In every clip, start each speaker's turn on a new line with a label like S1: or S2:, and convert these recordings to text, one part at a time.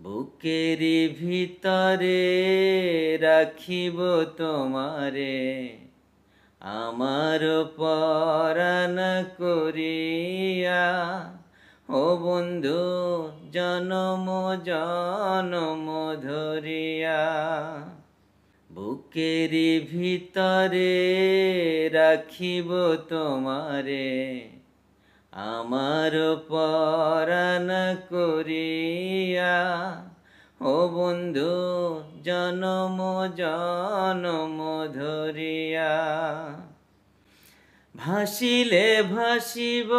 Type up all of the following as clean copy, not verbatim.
S1: বুকের ভিতরে রাখিব তোমারে, আমার পরাণ করিয়া। ও বন্ধু জনম জনম ধরিয়া, বুকের ভিতরে রাখিব তোমারে, আমার পরাণ করিয়া। ও বন্ধু জনম জনম ধরিয়া। ভাসিলে ভাসিব,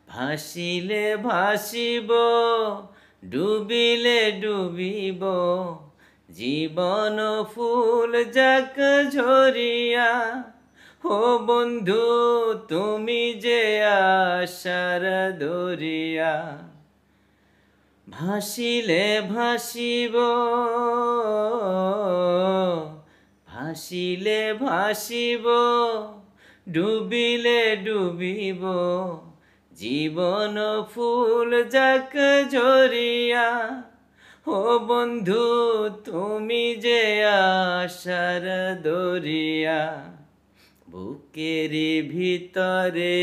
S1: ভাসিলে ভাসিব, ডুবিলে ডুবিব, জীবন ফুল যাক ঝরিয়া। ও বন্ধু তুমি যে আশার দরিয়া। ভাসিলে ভাসিব, ভাসিলে ভাসিব, ডুবিলে ডুবিব, জীবন ফুল যাক ঝরিয়া। ও বন্ধু তুমি যে আশার দরিয়া। বুকের ভিতরে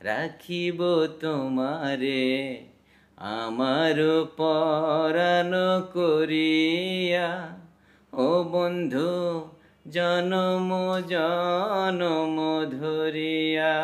S1: রাখিব তোমারে, আমার পরাণ করিয়া। ও বন্ধু জনম জনম ধরিয়া।